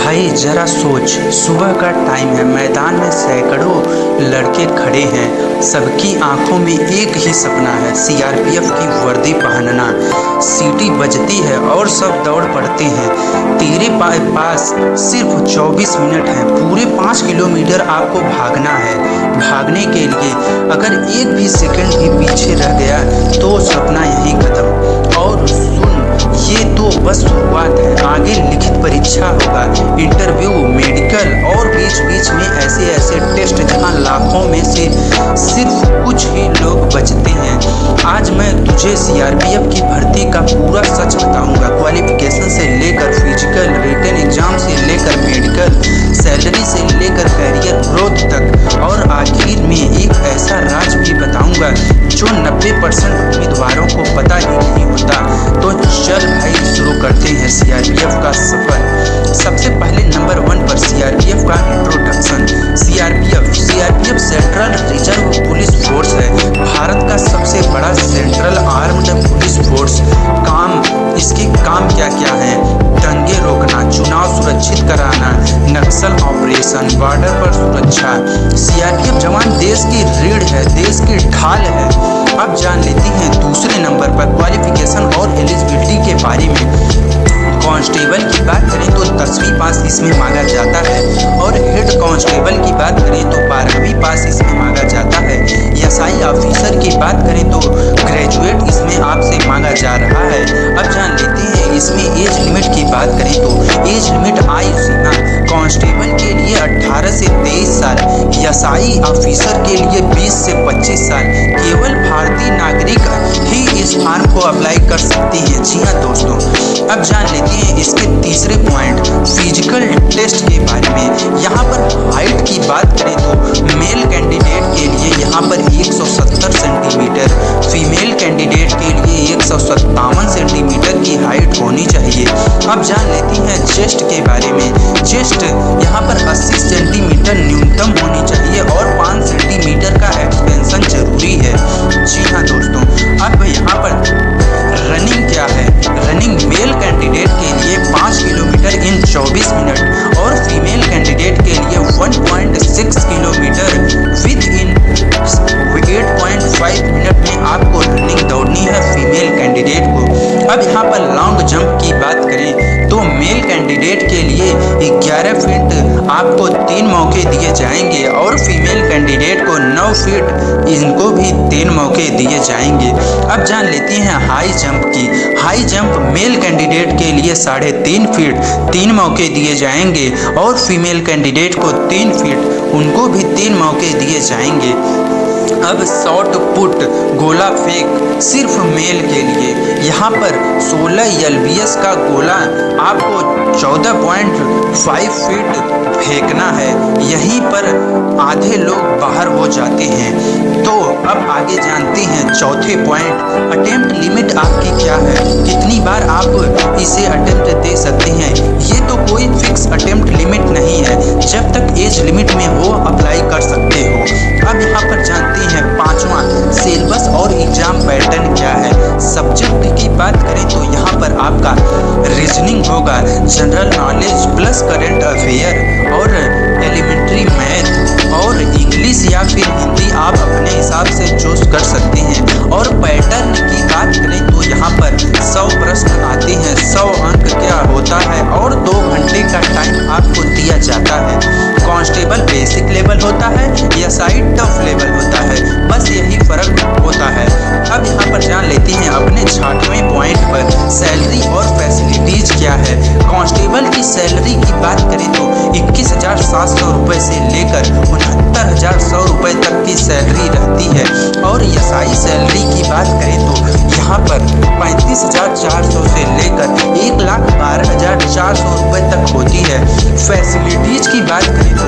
भाई जरा सोच, सुबह का टाइम है, मैदान में सैकड़ों लड़के खड़े हैं। सबकी आंखों में एक ही सपना है, सीआरपीएफ की वर्दी पहनना। सीटी बजती है और सब दौड़ पड़ते हैं। तेरे पास सिर्फ 24 मिनट हैं। पूरे 5 किलोमीटर आपको भागना है। भागने के लिए अगर एक भी सेकंड भी पीछे रह गया तो सपना यहीं खत्म। और सुन, ये तो बस शुरुआत है, आगे लिखित परीक्षा होगा, इंटरव्यू, मेडिकल और बीच बीच में ऐसे ऐसे टेस्ट जहां लाखों में से सिर्फ कुछ ही लोग बचते हैं। आज मैं तुझे सीआरपीएफ की भर्ती का पूरा सच बताऊंगा, क्वालिफिकेशन से लेकर फिजिकल, रिटन एग्जाम से लेकर मेडिकल, सैलरी से लेकर करियर ग्रोथ तक, और आखिर में एक ऐसा राज भी बताऊंगा जो 90% उम्मीदवारों को पता ही नहीं होता। तो चल भाई, शुरू करते हैं सीआरपीएफ का सफर। सबसे पहले नंबर 1 पर सीआरपीएफ का introduction. CRPF central reserve police force है, भारत का सबसे बड़ा सेंट्रल आर्म्ड पुलिस फोर्स। इसके काम क्या क्या है? दंगे रोकना, चुनाव सुरक्षित कराना, नक्सल ऑपरेशन, बॉर्डर पर सुरक्षा। सीआरपीएफ जवान देश की रीढ़ है, देश की ढाल है। अब जान लेती हैं दूसरे नंबर पर क्वालिफिकेशन और एलिजिबिलिटी के बारे में। कांस्टेबल की बात करें तो 10वीं पास इसमें मांगा जाता है, और हेड कांस्टेबल की बात करें तो 12वीं पास इसमें मांगा जाता है। एसआई ऑफिसर की बात करें तो ग्रेजुएट इसमें आपसे मांगा जा रहा है। अब जान लेते हैं इसमें एज लिमिट की बात करें तो एज लिमिट आयु सीमा कांस्टेबल के लिए 18 से 23 साल, एसआई ऑफिसर के लिए 20 से 25 साल। केवल भारतीय नागरिक ही इस फॉर्म को अप्लाई कर सकते हैं। जी हाँ दोस्तों, अब जान लेते हैं इसके तीसरे पॉइंट फिजिकल टेस्ट के बारे में। यहाँ पर हाइट की बात करें तो मेल कैंडिडेट के लिए यहाँ पर 170 सेंटीमीटर, फीमेल कैंडिडेट के लिए 157 सेंटीमीटर की हाइट होनी चाहिए। अब जान लेती हैं चेस्ट के बारे में। चेस्ट यहाँ पर 80 सेंटीमीटर न्यूनतम होनी चाहिए और 5 सेंटीमीटर का एक्सपेंशन जरूरी है। जी हाँ दोस्तों, अब यहाँ पर रनिंग क्या है? रनिंग मेल कैंडिडेट के लिए 5 किलोमीटर इन 24 मिनट और फीमेल कैंडिडेट के लिए 1.6 किलोमीटर विद इन 8.5 मिनट में आपको रनिंग दौड़नी है फीमेल कैंडिडेट को। अब यहाँ पर लॉन्ग जंप की बात करें तो मेल कैंडिडेट के लिए 11 फीट आपको 3 मौके दिए जाएंगे, और फीमेल कैंडिडेट को 9 फीट, इनको भी 3 मौके दिए जाएंगे। अब जान लेती हैं हाई जंप की। हाई जंप मेल कैंडिडेट के लिए 3.5 फीट 3 मौके दिए जाएंगे, और फीमेल कैंडिडेट को 3 फीट, उनको भी 3 मौके दिए जाएंगे। अब शॉट पुट, गोला फेंक सिर्फ मेल के लिए। यहाँ पर 16 एलबीएस का गोला आपको 14.5 फीट फेंकना है। यहीं पर आधे लोग बाहर हो जाते हैं। तो अब आगे जानते हैं चौथे पॉइंट, अटेम्प्ट लिमिट आपकी क्या है? कितनी बार आप इसे अटेम्प्ट दे सकते हैं? ये तो कोई फिक्स अटेम्प्ट लिमिट नहीं है, जब तक एज लिमिट में हो अप्लाई कर सकते हो। अब यहाँ पर जानते हैं पांचवा, सिलेबस और एग्जाम पैटर्न क्या है? सब्जेक्ट की बात करें तो यहाँ पर आपका रीजनिंग होगा, general knowledge plus current affair और एलिमेंट्री मैथ और इंग्लिश या फिर हिंदी आप अपने हिसाब से चूज कर सकते हैं। और पैटर्न की बात करें तो यहाँ पर 100 प्रश्न आते हैं, 100 अंक क्या होता है, और 2 घंटे का टाइम आपको दिया जाता है। कांस्टेबल बेसिक लेवल होता है, एसआई टफ लेवल होता है, बस यही फर्क होता है। अब यहाँ पर जान लेते हैं अपने 6वें पॉइंट पर सैलरी और फैसिलिटीज क्या है। कांस्टेबल की सैलरी की बात करें तो 21,700 रुपये से लेकर 69,100 रुपये तक की सैलरी रहती है, और एसआई सैलरी की बात करें तो यहाँ पर 35,400 से लेकर 1,12,400 रुपये तक होती है। फैसिलिटीज की बात करें तो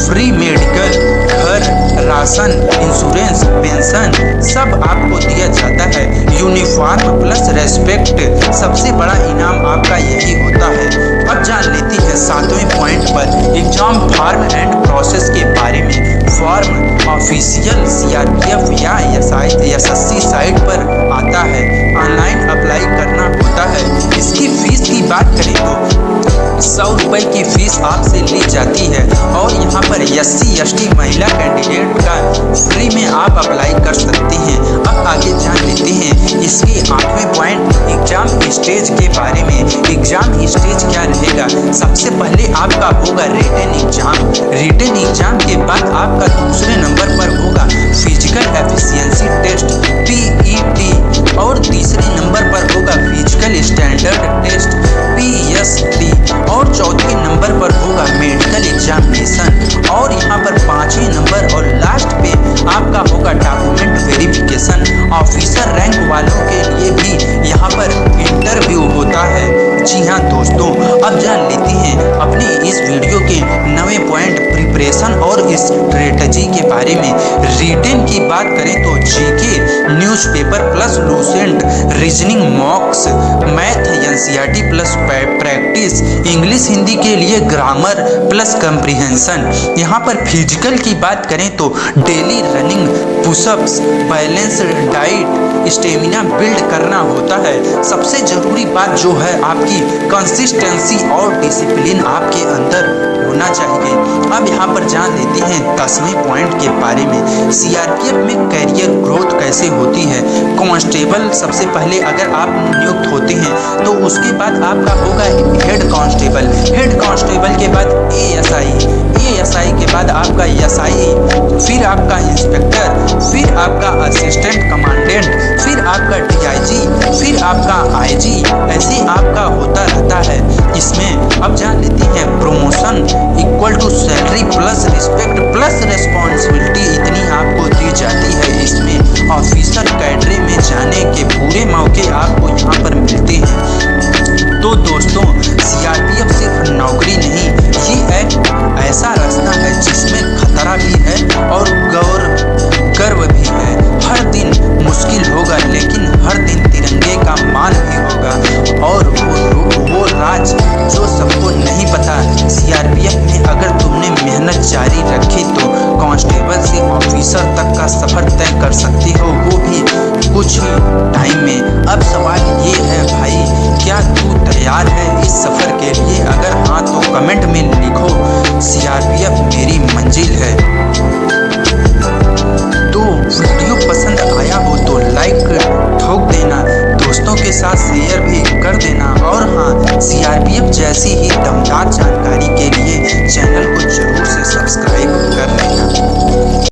फ्री मेडिकल, घर, राशन, इंश्योरेंस, पेंशन सब आपको दिया जाता है। यूनिफॉर्म प्लस रेस्पेक्ट, सबसे बड़ा इनाम आपका यही होता है। अब जान लेती है 7वें पॉइंट पर एग्जाम फॉर्म एंड प्रोसेस के बारे में। फॉर्म ऑफिशियल सीआरपीएफ या एसएससी साइट पर आता है, ऑनलाइन अप्लाई करना होता है। इसकी फीस की बात करें तो 100 रुपए की फीस आपसे ली जाती है और यहाँ पर SC/ST महिला कैंडिडेट का फ्री में आप अप्लाई कर सकते हैं। अब आगे जान लेते हैं इसके 8वें पॉइंट एग्जाम स्टेज के बारे में। एग्जाम स्टेज क्या रहेगा? सबसे पहले आपका होगा रिटन एग्जाम। रिटन एग्जाम के बाद आपका दूसरे नंबर पर होगा फिजिकल एफिशिएंसी टेस्ट PET और तीसरे नंबर पर होगा फिजिकल स्टैंडर्ड टेस्ट PST और चौथे नंबर पर होगा मेडिकल एग्जामिनेशन और यहाँ पर 5वें नंबर और लास्ट पे आपका होगा डॉक्यूमेंट वेरिफिकेशन। ऑफिसर रैंक वालों के लिए भी यहाँ पर इंटरव्यू होता है। जी हाँ दोस्तों, अब जान लेते हैं अपने इस वीडियो के 9वें पॉइंट प्रिपरेशन और स्ट्रेटजी के बारे में। रिटन की बात करें तो GK, newspaper plus Lucent, reasoning मॉक्स, math NCERT plus practice, English Hindi के लिए ग्रामर प्लस कंप्रीहेंशन। यहाँ पर फिजिकल की बात करें तो daily running, pushups, balance diet, stamina build करना होता है। सबसे ज़रूरी बात जो है आपकी कंसिस्टेंसी और डिसिप्लिन आपके अंदर होना चाहिए। अब यहाँ पर जान लेते हैं 10वें पॉइंट के बारे में। CRPF में कैरियर ग्रोथ कैसे होती है। कांस्टेबल सबसे पहले अगर आप नियुक्त होते हैं तो उसके बाद आपका होगा हेड कांस्टेबल, हेड कांस्टेबल के बाद ASI के बाद आपका SI, फिर आपका इंस्पेक्टर, फिर आपका असिस्टेंट कमांडेंट, फिर आपका DIG, फिर आपका IG, ऐसे आपका होता रहता है। इसमें अब जान लेते हैं promotion equal to salary plus respect plus responsibility इतनी आपको दी जाती है। इसमें ऑफिसर कैडरे में जाने के पूरे मौके आपको यहाँ पर मिलते हैं। तो दोस्तों, CRPF सिर्फ नौकरी नहीं, ये एक ऐसा रास्ता है जिसमें खतरा भी है और गर्व भी है। हर दिन मुश्किल होगा लेकिन हर दिन तिरंगे का मान भी होगा और वो राज जो सबको नहीं पता। CRPF में अगर तुमने मेहनत जारी रखी तो कांस्टेबल से ऑफिसर तक का सफर तय कर सकते हो, वो भी कुछ ही टाइम में। अब सवाल ये है भाई, क्या तू तैयार है इस सफर के लिए? अगर हाँ तो कमेंट में लिखो CRPF मेरी मंजिल है। तो वीडियो पसंद आया हो तो लाइक ठोक देना, दोस्तों के साथ शेयर भी कर देना और हाँ, CRPF जैसी ही दमदार जानकारी के लिए चैनल को जरूर से सब्सक्राइब